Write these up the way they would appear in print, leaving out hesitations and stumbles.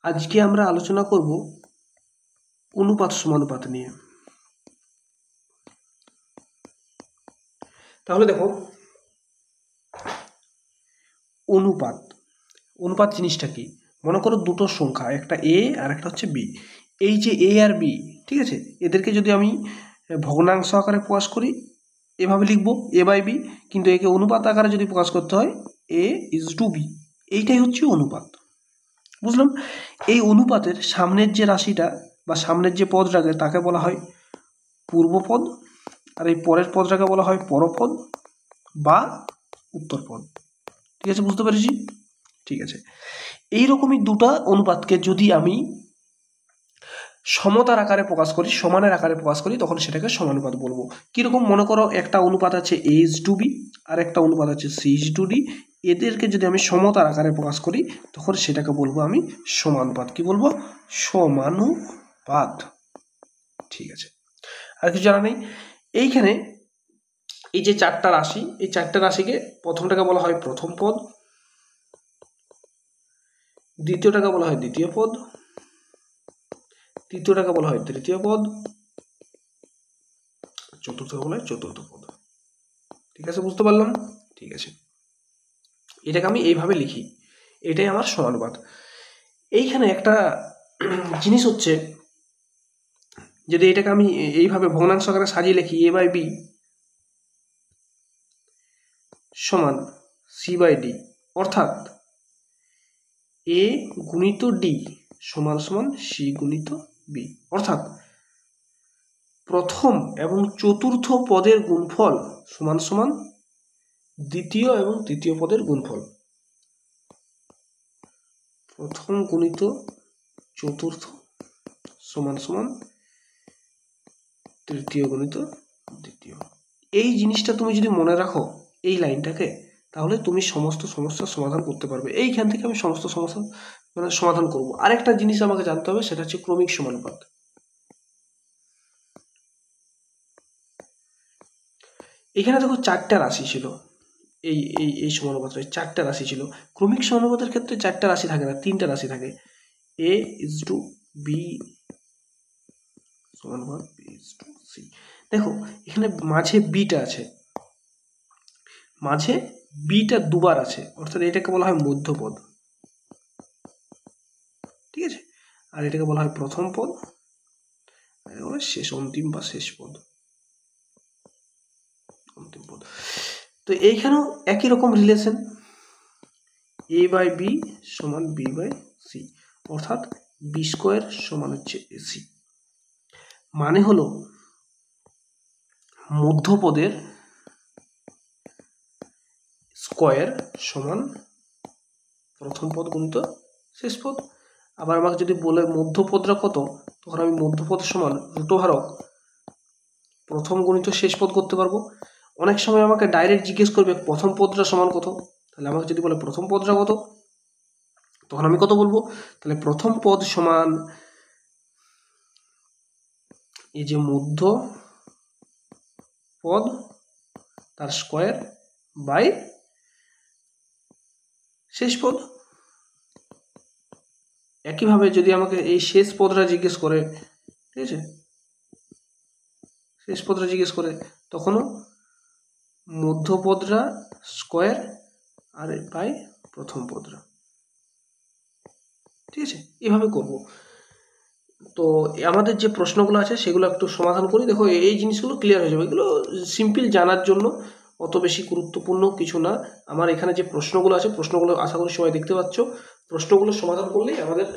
আজকে আমরা আলোচনা করব অনুপাত সমানুপাত নিয়ে। তাহলে দেখো, অনুপাত অনুপাত জিনিসটা কি? মনে করো দুটো সংখ্যা, একটা এ আর একটা হচ্ছে বি। এই যে এ আর বি, ঠিক আছে, এদেরকে যদি আমি ভগ্নাংশ আকারে প্রকাশ করি, এভাবে লিখবো এ বাই বি, কিন্তু একে অনুপাত আকারে যদি প্রকাশ করতে হয় এ ইজ টু বি, এইটাই হচ্ছে অনুপাত। বুঝলাম? এই অনুপাতের সামনের যে রাশিটা বা সামনের যে পদটাকে তাকে বলা হয় পূর্বপদ, আর এই পরের পদটাকে বলা হয় পরপদ বা উত্তরপদ। ঠিক আছে, বুঝতে পেরেছি? ঠিক আছে, এইরকমই দুটা অনুপাতকে যদি আমি সমতার আকারে প্রকাশ করি, সমানের আকারে প্রকাশ করি, তখন সেটাকে সমানুপাত বলবো। কিরকম? মনে করো একটা অনুপাত আছে এ ইজ টু বি আর একটা অনুপাত আছে সি ইজ টু ডি। এদেরকে যদি আমি সমতার আকারে প্রকাশ করি তখন সেটাকে বলবো আমি সমানুপাত। কি বলবো? সমানুপাত। ঠিক আছে, আর কিছু জানা নেই। এইখানে এই যে চারটা রাশি, এই চারটা রাশিকে প্রথমটাকে বলা হয় প্রথম পদ, দ্বিতীয়টাকে বলা হয় দ্বিতীয় পদ, তৃতীয়টাকে বলা হয় তৃতীয় পদ, চতুর্থকে বলা হয় চতুর্থ পদ। ঠিক আছে, বুঝতে পারলাম? ঠিক আছে, এটাকে আমি এইভাবে লিখি, এটাই আমার সমানুপাত। এইখানে একটা জিনিস হচ্ছে, যদি এটাকে আমি এইভাবে ভগ্নাংশ আকারে সাজিয়ে লিখি এ বাই বি সমান সি বাই ডি, অর্থাৎ এ গুণিত ডি সমান সমান সি গুণিত বি, অর্থাৎ প্রথম এবং চতুর্থ পদের গুণফল সমান সমান দ্বিতীয় এবং তৃতীয় পদের গুণফল। প্রথম গুণিত চতুর্থ সমান সমান তৃতীয় গুণিত দ্বিতীয়। এই জিনিসটা তুমি যদি মনে রাখো, এই লাইনটাকে, তাহলে তুমি সমস্ত সমস্যার সমাধান করতে পারবে। এইখান থেকে আমি সমস্ত সমস্যা সমাধান করব। আরেকটা জিনিস আমাকে জানতে হবে, সেটা হচ্ছে ক্রমিক সমানুপাত। এখানে দেখো চারটা রাশি ছিল, এই এই এই সমানুপাতের চারটা রাশি ছিল। ক্রমিক সমানুপাতের ক্ষেত্রে চারটা রাশি থাকে না, তিনটা রাশি থাকে। এ ইজ টু বি সমানুপাত বি ইজ টু সি। দেখো এখানে মাঝে বিটা আছে, মাঝে বিটা দুবার আছে, অর্থাৎ এটাকে বলা হয় মধ্যপদ। ঠিক আছে, আর এটাকে বলা হয় প্রথম পদ, শেষ অন্তিম বা শেষ পদ, অন্তিম পদ। তো এইখানেও একই রকম রিলেশন, এ বাই বি সমান বি বাই সি, অর্থাৎ বি স্কোয়ার সমান হচ্ছে এসি। মানে হলো মধ্যপদের স্কোয়ার সমান প্রথম পদ গুণিত শেষ পদ। আবার আমাকে যদি বলে মধ্যপদটা কত, তখন আমি মধ্যপদ সমান রুটোভারক প্রথম গুণিত শেষ পদ করতে পারবো। অনেক সময় আমাকে ডাইরেক্ট জিজ্ঞেস করবে প্রথম পদটা সমান কত, তাহলে আমাকে যদি বলে প্রথম পদটা কত, তখন আমি কত বলবো? তাহলে প্রথম পদ সমান এই যে মধ্য পদ তার স্কোয়ার বাই শেষ পদ। একইভাবে যদি আমাকে এই শেষ পদটা জিজ্ঞেস করে, ঠিক আছে, শেষ পদটা জিজ্ঞেস করে, তখনও মধ্যপদরা স্কোয়ার আর বাই প্রথম পদরা। ঠিক আছে, এভাবে করব। তো আমাদের যে প্রশ্নগুলো আছে সেগুলো একটু সমাধান করি। দেখো এই জিনিসগুলো ক্লিয়ার হয়ে যাবে, এগুলো সিম্পল জানার জন্য, অত বেশি গুরুত্বপূর্ণ কিছু না। আমার এখানে যে প্রশ্নগুলো আছে, প্রশ্নগুলো আশা করি সবাই দেখতে পাচ্ছ, প্রশ্নগুলো সমাধান করলেই আমাদের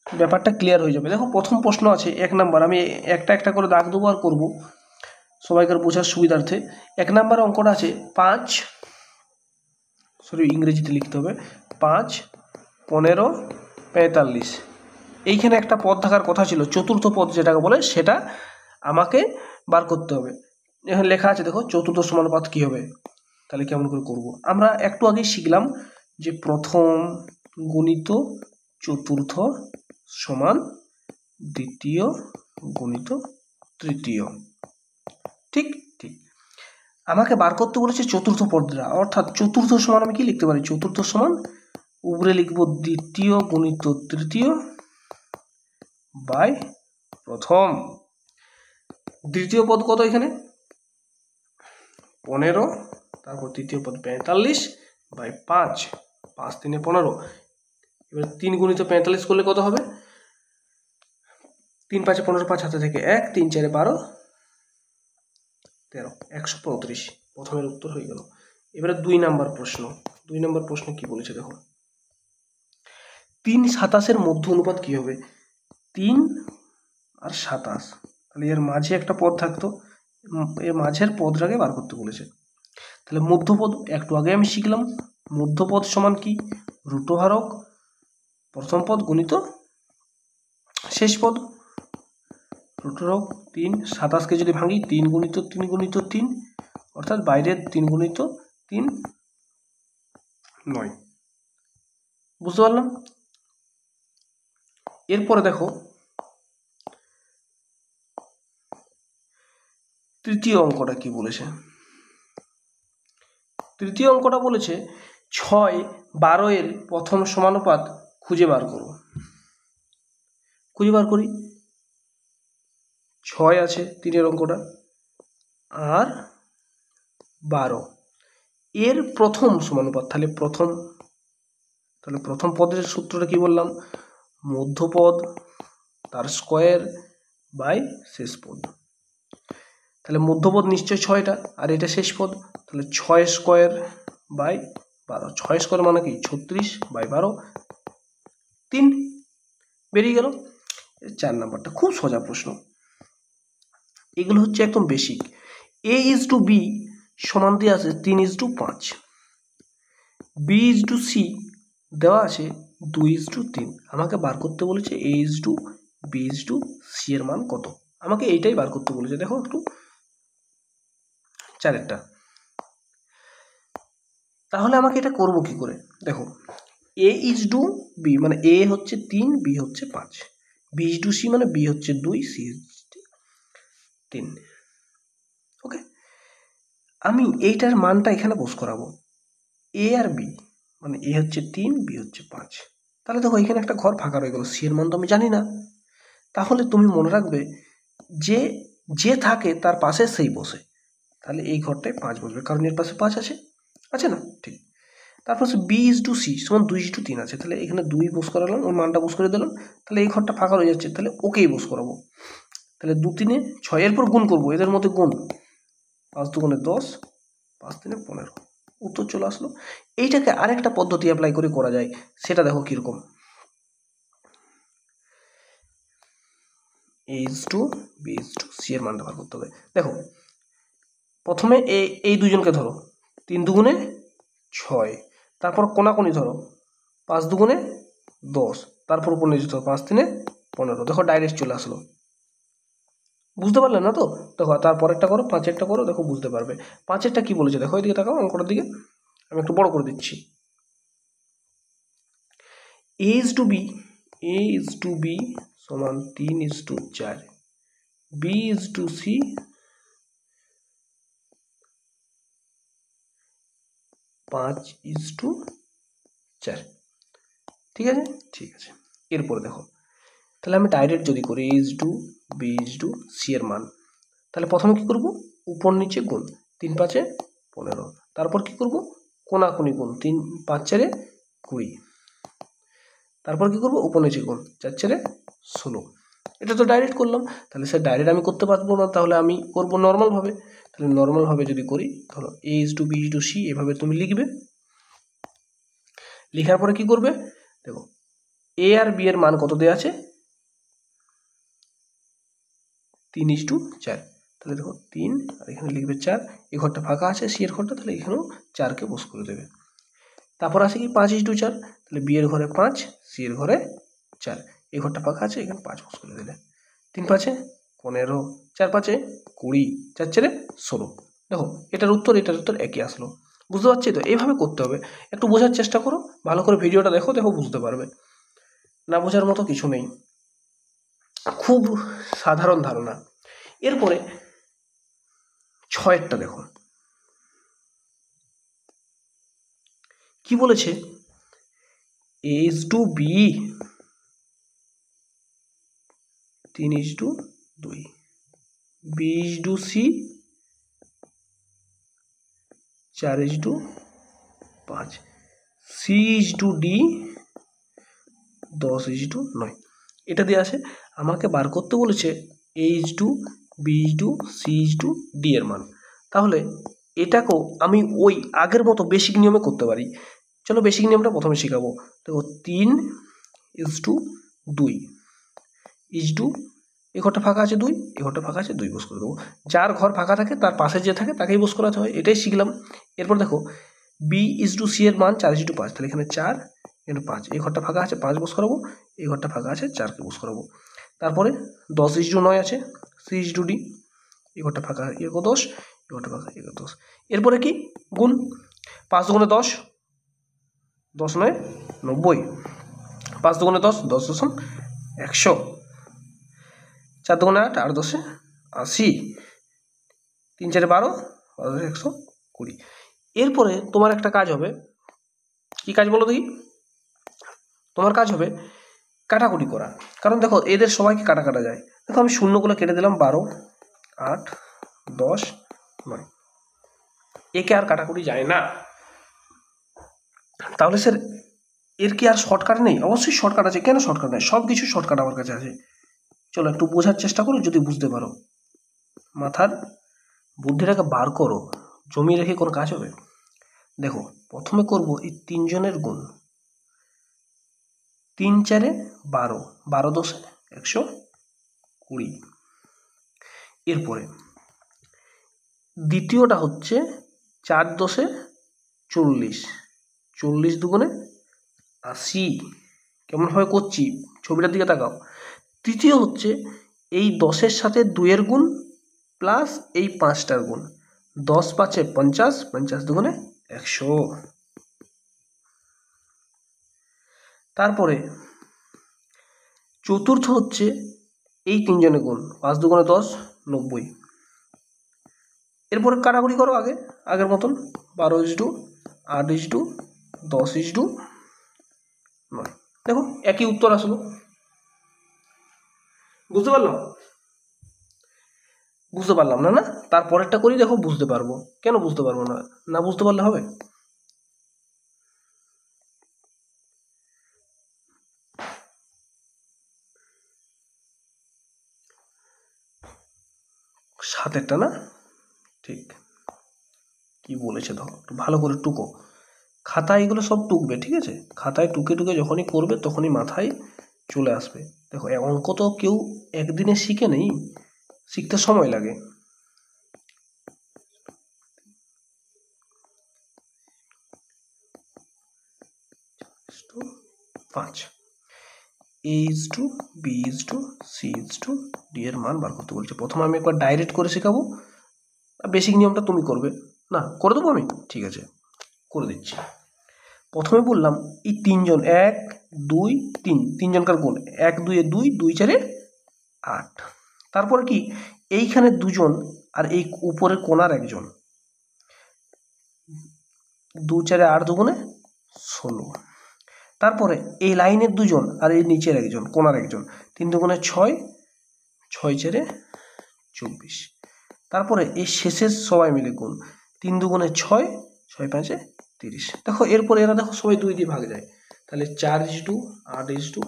ব্যাপারটা ক্লিয়ার হয়ে যাবে। দেখো প্রথম প্রশ্ন আছে 1 নাম্বার, আমি একটা একটা করে দাগ দেবো আর করবো সবাইকার বোঝার সুবিধার্থে। 1 নাম্বার অঙ্কটা আছে 5, ইংরেজিতে লিখতে হবে, 5, 15, 45। এইখানে একটা পদ থাকার কথা ছিল, চতুর্থ পদ যেটাকে বলে, সেটা আমাকে বার করতে হবে। এখানে লেখা আছে, দেখো চতুর্থ সমানুপাত কি হবে, তাহলে কেমন করে করব? আমরা একটু আগেই শিখলাম যে প্রথম গুণিত চতুর্থ সমান দ্বিতীয় গুণিত তৃতীয়। ঠিক ঠিক, আমাকে বার করতে বলেছে চতুর্থ পদটা, অর্থাৎ চতুর্থ সমান আমি কি লিখতে পারি? চতুর্থ সমান উপরে লিখব দ্বিতীয় গুণিত তৃতীয় বাই প্রথম। দ্বিতীয় পদ কত এখানে 15, তারপর তৃতীয় পদ 45 বাই 5, 5 3 15। এবার 3 গুণিত 45 করলে কত হবে 3 5 15, 5 হাতে থেকে 1, 3 4 12 13, 135। প্রথমের উত্তর হয়ে গেল। এবারে 2 নম্বর প্রশ্ন। 2 নম্বর প্রশ্ন কি বলেছে দেখো, 3 27 মধ্য অনুপাত কি হবে 3 আর 27, তাহলে এর মাঝে একটা পদ থাকতো, এর মাঝের পদটাকে বার করতে বলেছে। তাহলে মধ্যপদ একটু আগে আমি শিখলাম, মধ্যপদ সমান কি রুটহারক প্রথম পদ গুণিত শেষ পদ। রুটহারক 3, 27কে যদি ভাঙি 3 গুণিত 3 গুণিত 3, অর্থাৎ বাইরের 3 গুণিত 3 9। বুঝতে পারলাম। এরপরে দেখো তৃতীয় অঙ্কটা কি বলেছে। তৃতীয় অঙ্কটা বলেছে 6 12 এর প্রথম সমানুপাত খুঁজে বার করো। খুঁজে বার করি। 6 আছে 3 অঙ্কটা আর 12 এর প্রথম সমানুপাত, তাহলে প্রথম পদের সূত্রটা কি বললাম মধ্যপদ তার স্কয়ার বাই শেষ পদ। তাহলে মধ্যপদ নিশ্চয় 6টা আর এটা শেষ পদ, তাহলে 6 স্কয়ার বাই 12। 6 স্কয়ার মানে কি 36 বাই 12, 3 বেরিয়ে গেল। 4 নাম্বারটা খুব সোজা প্রশ্ন, এগুলো হচ্ছে একদম বেসিক। a/b সমান দিয়ে আছে 3:5, b/c দেওয়া আছে 2:3। আমাকে বার করতে বলেছে a/b/c এর মান কত, আমাকে এইটাই বার করতে বলেছে। দেখো একটু 4এরটা, তাহলে আমাকে এটা করব কি করে দেখো, a/b মানে a হচ্ছে 3, b হচ্ছে 5, b/c মানে b হচ্ছে 2, c হচ্ছে 3। ওকে, আমি এইটার মানটা এখানে বস করাবো, a আর b মানে a হচ্ছে 3, b হচ্ছে 5। তাহলে দেখো এখানে একটা ঘর ফাঁকা রয়ে গেল, c এর মান তো আমি জানি না। তাহলে তুমি মনে রাখবে যে যে থাকে তার পাশে সেই বসে, তাহলে এই ঘরটায় 5 বসবে কারণ এর পাশে 5 আছে না, ঠিক। তারপর b/c সমান 2:3 আছে, তাহলে এখানে 2 বস করালাম, ওর মানটা বস করে দিলাম, তাহলে এই ঘরটা ফাঁকা রয়ে যাচ্ছে, তাহলে ওকেই বস করাবো। তাহলে 2 3 6, এরপর গুণ করবো, এদের মধ্যে গুণ 5 2 10, 5 3 15, উত্তর চলে আসলো। এইটাকে আরেকটা পদ্ধতি অ্যাপ্লাই করে করা যায়, সেটা দেখো কিরকম। a/b/c এর মানটা বার করতে হবে। দেখো প্রথমে এই দুজনকে ধরো, 3 2 6, তারপর কোনাকুনি ধরো 5 2 10, তারপর উপর নিচে ধরো 5 3 15। দেখো ডাইরেক্ট চলে আসলো। বুঝতে পারলে না তো? দেখো তারপরেরটা করো, 5এরটা করো, দেখো বুঝতে পারবে। 5এরটা কি বলেছে দেখো, এদিকে তাকাও অঙ্কটার দিকে, আমি একটু বড় করে দিচ্ছি। a/b সমান 3:4, b/c 5:4। ঠিক আছে, ঠিক আছে। এরপরে দেখো, তাহলে আমি ডাইরেক্ট যদি করি a/b/c এর মান, তাহলে প্রথমে কি করব উপর নিচে গুণ, 3 5 15, তারপর কি করব কোনাকুনি গুণ, 3 5 4 20, তারপর কি করব উপর নিচে গুণ, 4 4 16। এটা তো ডাইরেক্ট করলাম, তাহলে স্যার ডাইরেক্ট আমি করতে পারবো না, তাহলে আমি করব নর্মাল ভাবে। তাহলে নর্মাল ভাবে যদি করি, ধরো a/b/c এভাবে তুমি লিখবে। লেখার পরে কি করবে দেখো, a আর b এর মান কত দেওয়া আছে 3:4, তাহলে দেখো 3 আর এখানে লিখবে 4, এই ঘরটা ফাঁকা আছে c এর ঘরটা, তাহলে এখানেও 4কে বস করে দেবে। তারপর আছে কি 5:4, তাহলে b এর ঘরে 5, c এর ঘরে 4, এই ঘরটা ফাঁকা আছে, এখানে 5 বস করে দিলে। 3 5 15, 4 5 20, 4 4 16। দেখো এটার উত্তর একই আসলো। বুঝতে পারছি তো? এইভাবে করতে হবে। একটু বোঝার চেষ্টা করো, ভালো করে ভিডিওটা দেখো, বুঝতে পারবে। না বোঝার মতো কিছু নেই, খুব সাধারণ ধারণা। এরপরে 6এরটা দেখো কি বলেছে, a/b 3:2, B:2C 4:5, C:D 10:9। এটা দিয়ে আছে। আমাকে বার করতে বলেছে H2, B:2, C:2, D এর মান। তাহলে এটাকেও আমি ওই আগের মতো বেসিক নিয়মে করতে পারি। চলো বেসিক নিয়মটা প্রথমে শেখাবো। দেখো 3:2, H2, এ ঘরটা ফাঁকা আছে 2, এ ঘরটা ফাঁকা আছে 2 বস করে দেবো। যার ঘর ফাঁকা থাকে তার পাশে যে থাকে তাকেই বস করাতে হয়, এটাই শিখলাম। এরপর দেখো B:2C এর মান 4:5, তাহলে এখানে 4, এখানে 5, এই ঘরটা ফাঁকা আছে 5 বস করাবো, এই ঘরটা ফাঁকা আছে 4কে বস করাবো। তারপরে 10:9 আছে C:2D, এই ঘরটা ফাঁকা 10, এই ঘরটা ফাঁকা 10। এরপরে কি গুণ, 5 দুগুণে 10, 10 9 90, 5 দুগুণে 10, 10 দশম 100, 4 দুগুণে 8, 8 10 80, 3 4 12, 12 120। এরপরে তোমার একটা কাজ হবে, কি কাজ বলো দেখি? তোমার কাজ হবে কাটাকুটি করা। কারণ দেখো এদের সবাইকে কাটা কাটা যায়। দেখো আমি শূন্যগুলো কেটে দিলাম, 12, 8, 10, 9, একে আর কাটাকুটি যায় না। তাহলে স্যার এর কি আর শর্টকাট নেই? অবশ্যই শর্টকাট আছে। কেন শর্টকাট নেই? সব কিছু শর্টকাট আমার কাছে আছে। চলো একটু বোঝার চেষ্টা করো, যদি বুঝতে পারো। মাথার বুদ্ধিটাকে বার করো, জমিয়ে রেখে কোনো কাজ হবে? দেখো প্রথমে করব এই 3 জনের গুণ। 3 4 12, 12 10 120। এরপরে দ্বিতীয়টা হচ্ছে 4 10 40, 40 দুগুণে 80। কেমনভাবে করছি ছবিটার দিকে তাকাও। তৃতীয় হচ্ছে এই 10-এর সাথে 2-এর গুণ প্লাস এই 5টার গুণ, 10 5 50, 50 দুগুণে 100। তারপরে চতুর্থ হচ্ছে এই 3 জনের গুণ, 5 দুগুণে 10, 90। এরপরে কাটাকুটি করো আগের মতন, 12:2, 8:2, 10:9। দেখো একই উত্তর আসলো। বুঝতে পারলাম? বুঝতে পারলাম না? না, তারপরেরটা করি, দেখো বুঝতে পারবো। কেন বুঝতে পারবো না? না বুঝতে পারলে হবে? সাতেরটা না? ঠিক কি বলেছে দেখো, একটু ভালো করে টুকো। খাতায় এগুলো সব টুকবে, ঠিক আছে? খাতায় টুকে টুকে যখনই করবে তখনই মাথায় চলে আসবে। দেখো অঙ্ক তো কেউ একদিনে শিখে নেই, শিখতে সময় লাগে। পাঁচ, A:2, B:2, C:2, D এর মান বার করতে বলছে। প্রথমে আমি একবার ডাইরেক্ট করে শেখাবো, বেসিক নিয়মটা তুমি করবে। না করে দেবো আমি? ঠিক আছে করে দিচ্ছি। প্রথমে বললাম এই 3 জন, 1 2 3, 3 জনকার গুণ, 1 2 2, 2 4 8। তারপরে কি এইখানে 2 জন আর এই উপরের কোণার একজন, 2 4 8 দুগুণে 16। তারপরে এই লাইনের 2 জন আর এই নিচের একজন, কোণার একজন, 3 দুগুণে 6, 6 4 24। তারপরে এই শেষের সবাই মিলে গুণ, 3 দুগুণে 6, 6 5 30। দেখো এরপরে এরা দেখো সবাই 2 দিয়ে ভাগ যায়, তাহলে 4:2, 8:2,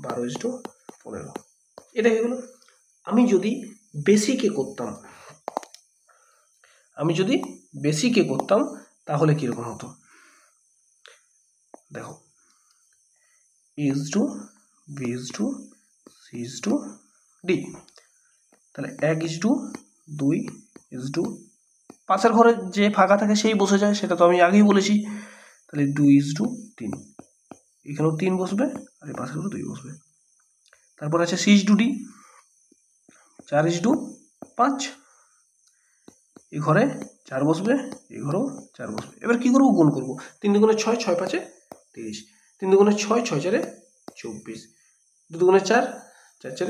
12:15। এটা কি হলো? আমি যদি বেসিকে করতাম তাহলে কিরকম হতো? দেখো A:2, B:2, C:2, D, তাহলে 1:2, 2:2, পাশের ঘরে যে ফাঁকা থাকে সেই বসে যায়, সেটা তো আমি আগেই বলেছি। তাহলে 2:3, এখানেও 3 বসবে আর এই পাশের ঘরে 2 বসবে। তারপর আছে C:2D, 4:5, এই ঘরে 4 বসবে, এই ঘরেও 4 বসবে। এবার কি করবো? গুণ করবো। 3 দুগুণে 6, 6 5 30, 3 দুগুণে 6, 6 4 24, 2 দুগুণে 4, 4 4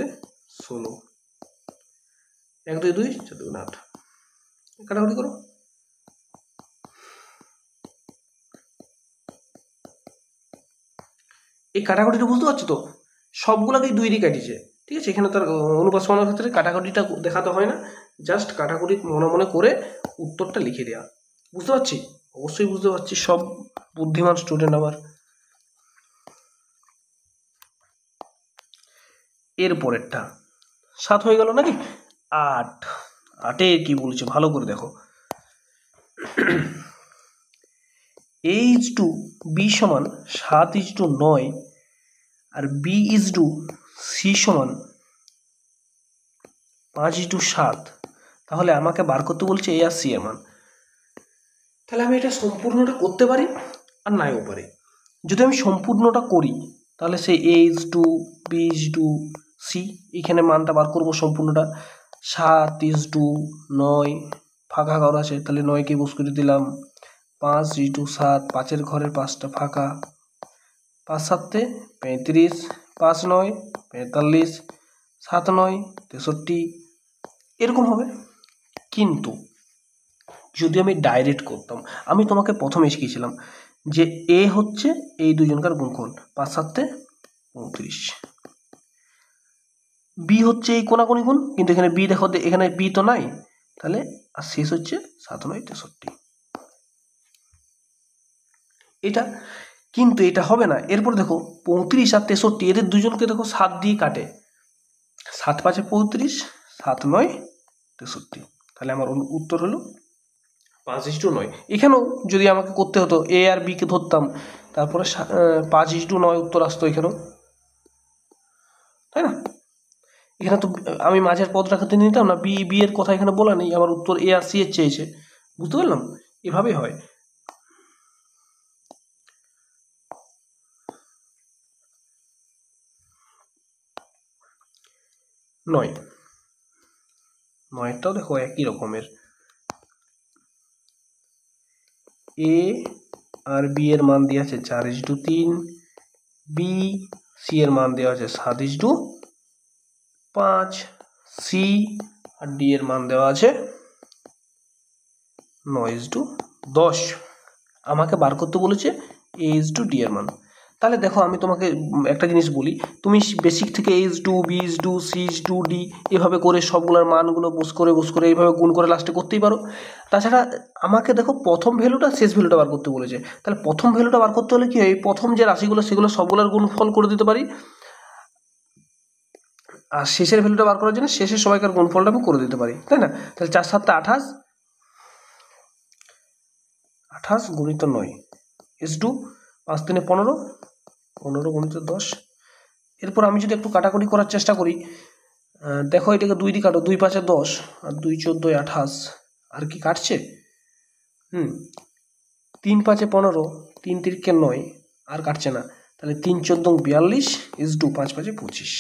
16, 1 2 2, 4 দুগুণে 8। কাটাকুটি করো। এই কাটাকুটিটা বুঝতে পারছো তো? সবগুলোকেই 2 দিয়ে কাটিয়েছে, ঠিক আছে, এখানে তার অনুপাত সমানের ক্ষেত্রে কাটাকুটিটা দেখাতে হয় না, জাস্ট কাটাকুটি মনে মনে করে উত্তরটা লিখে দেওয়া। বুঝতে পারছি? অবশ্যই বুঝতে পারছি, সব বুদ্ধিমান স্টুডেন্ট আবার। এর পরেরটা 7 হয়ে গেল নাকি? 8, 8-এ কি বলছে ভালো করে দেখো। A/B সমান 7:9 আর B/C সমান 5:7। তাহলে আমাকে বার করতে বলছে A আর C এর মান। তাহলে আমি এটা সম্পূর্ণটা করতে পারি আর নাইও পারি। যদি আমি সম্পূর্ণটা করি তাহলে সেই A/B/C এখানে মানটা বার করবো সম্পূর্ণটা। 7:9 ফাঁকা ঘর আছে, তাহলে 9কে বস করে দিলাম। 5:7, 5-এর ঘরের 5টা ফাঁকা, 5-7 35, 5-9 45, 7-9 63, এরকম হবে। কিন্তু যদি আমি ডাইরেক্ট করতাম, আমি তোমাকে প্রথমে শিখিয়েছিলাম যে এ হচ্ছে এই দুজনকার গুণফল, 5-7 35, বি হচ্ছে এই কোনাকুনি গুণ, কিন্তু এখানে বি দেখো, এখানে বি তো নাই, তাহলে আর শেষ হচ্ছে 7-9 63। এটা কিন্তু এটা হবে না। এরপর দেখো 35 আর 63, এদের দুজনকে দেখো 7 দিয়ে কাটে, 7-5 35, 7-9 63। তাহলে আমার উত্তর হলো 5:9। এখানেও যদি আমাকে করতে হতো এ আর বি কে ধরতাম, তারপরে 5:9 উত্তর আসতো এখানেও, তাই না? এখানে তো আমি মাঝের পদটা ক্ষেত্রে নিতাম না, বি এর কথা এখানে বলা নেই, আমার উত্তর এ আর সি এর চেয়েছে। বুঝতে পারলাম? এভাবেই হয়। নয়টাও দেখো একই রকমের। এ আর বি এর মান দেওয়া আছে 4:3, বি সি এর মান দেওয়া আছে 7:5, সি আর ডি এর মান দেওয়া আছে 9:10। আমাকে বার করতে বলেছে A/D এর মান। তাহলে দেখো আমি তোমাকে একটা জিনিস বলি, তুমি বেসিক থেকে H2, B/2, C/2, D এভাবে করে সবগুলোর মানগুলো বস করে এইভাবে গুণ করে লাস্টে করতেই পারো। তাছাড়া আমাকে দেখো প্রথম ভ্যালুটা শেষ ভ্যালুটা বার করতে বলেছে, তাহলে প্রথম ভ্যালুটা বার করতে হলে কি হয়, প্রথম যে রাশিগুলো সেগুলো সবগুলোর গুণফল করে দিতে পারি, আর শেষের ভ্যালুটা বার করার জন্য শেষের সবাইকার গুণফলটা আমি করে দিতে পারি, তাই না? তাহলে 4-7 28, 28 গুণিত 9 H2, 5-3 15, 15 গুণিত 10। এরপর আমি যদি একটু কাটাকুটি করার চেষ্টা করি, দেখো এটাকে 2 দিয়ে কাটো, 2-5 10 আর 2-14 28, আর কি কাটছে? 3-5 15, 3-3 9, আর কাটছে না। তাহলে 3-14 42, H2 5-5 25।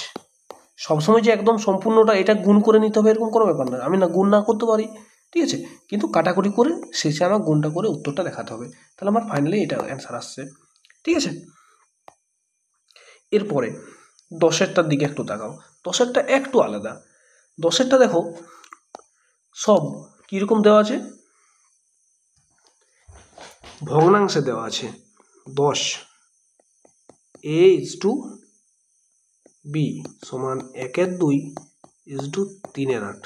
সবসময় যে একদম সম্পূর্ণটা এটা গুণ করে নিতে হবে এরকম কোনো ব্যাপার না, আমি না গুণ না করতে পারি, ঠিক আছে, কিন্তু কাটাকুটি করে শেষে আমার গুণটা করে উত্তরটা দেখাতে হবে। তাহলে আমার ফাইনালি এটা অ্যান্সার আসছে, ঠিক আছে। এরপরে 10-এরটার দিকে একটু তাকাও। 10-এরটা একটু আলাদা। 10-এরটা দেখো সব কীরকম দেওয়া আছে, ভগ্নাংশে দেওয়া আছে। 10 A/B সমান 1/2 3/8,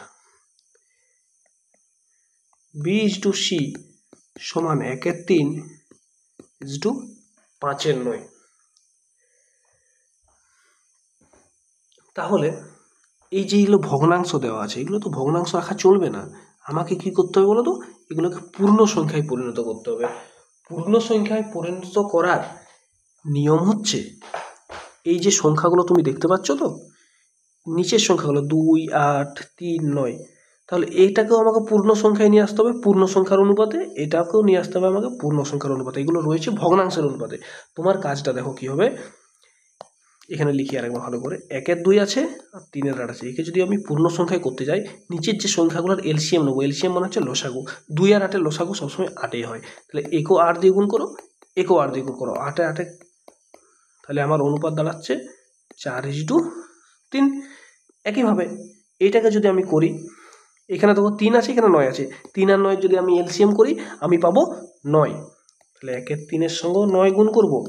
B/C সমান 1/3 5/9। তাহলে এই যে এগুলো ভগ্নাংশ দেওয়া আছে, এগুলো তো ভগ্নাংশ রাখা চলবে না, আমাকে কি করতে হবে বলো তো, এগুলোকে পূর্ণ সংখ্যায় পরিণত করতে হবে। পূর্ণ সংখ্যায় পরিণত করার নিয়ম হচ্ছে, এই যে সংখ্যাগুলো তুমি দেখতে পাচ্ছ তো, নিচের সংখ্যাগুলো 2, 8, 3, 9, তাহলে এইটাকেও আমাকে পূর্ণ সংখ্যায় নিয়ে আসতে হবে পূর্ণ সংখ্যার অনুপাতে, এটাকেও নিয়ে আসতে হবে আমাকে পূর্ণ সংখ্যার অনুপাতে। এগুলো রয়েছে ভগ্নাংশের অনুপাতে। তোমার কাজটা দেখো কি হবে, এখানে লিখি আরেকবার ভালো করে। 1/2 আছে আর 3/8 আছে, একে যদি আমি পূর্ণ সংখ্যায় করতে যাই, নিচের যে সংখ্যাগুলোর এলসিএম নেবো, এলসিএম মানে হচ্ছে লসাগু। 2 আর 8-এর লসাগু সবসময় 8-এই হয়, তাহলে একেও 8 দিয়ে গুণ করো, একেও 8 দিয়ে গুণ করো, 8-8, তাহলে আমার অনুপাত দাঁড়াচ্ছে 4:3। একইভাবে এইটাকে যদি আমি করি, এখানে দেখো 3 আছে, এখানে 9 আছে, 3 আর 9 যদি আমি এলসিএম করি আমি পাবো 9, তাহলে 1/3-এর সঙ্গেও 9 গুণ করবো,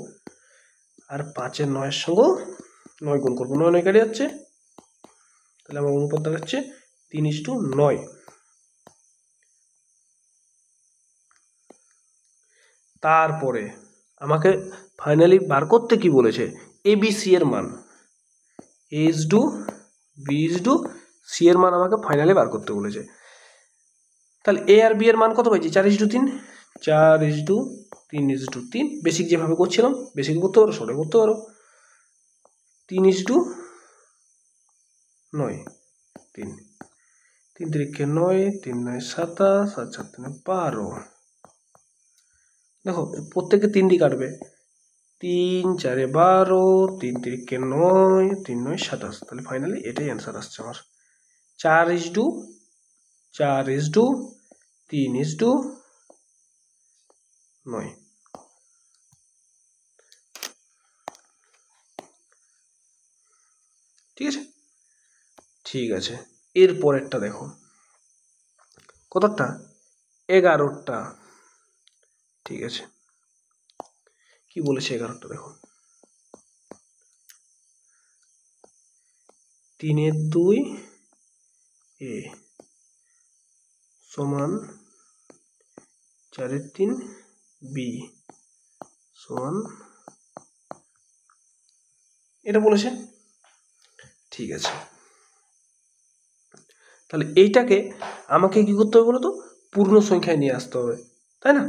আর 5-9-এর সঙ্গেও 9 গুণ করবো, 9 9 কেটে যাচ্ছে, তাহলে আমার অনুপাত দাঁড়াচ্ছে 3:9। তারপরে আমাকে ফাইনালি বার করতে কি বলেছে, ABC এর মান, A:B:C এর মান আমাকে ফাইনালি বার করতে বলেছে। তাহলে A আর B এর মান কত পাইছি, 4:3, 4:3:3। বেসিক যেভাবে করছিলাম বেসিক করতে পারো, শর্টে করতে পারো। 3:9, 3, 3 3 9, 3 9 27, 7 7 12। দেখো প্রত্যেকে 3 দিয়ে কাটবে, 3 4 12, 3 3 9, 3 9 27। তাহলে ফাইনালি এটাই অ্যান্সার আসছে আমার, 4:3:9। ঠিক আছে, ঠিক আছে। এর পরেরটা দেখো, কতটা, 11টা। ঠিক আছে, কি বলেছে 11টা দেখো, 3/2 A সমান 4/3 B সমান, এটা বলেছে। ঠিক আছে, তাহলে এইটাকে আমাকে কি করতে হবে বলো তো, পূর্ণ সংখ্যায় নিয়ে আসতে হবে, তাই না?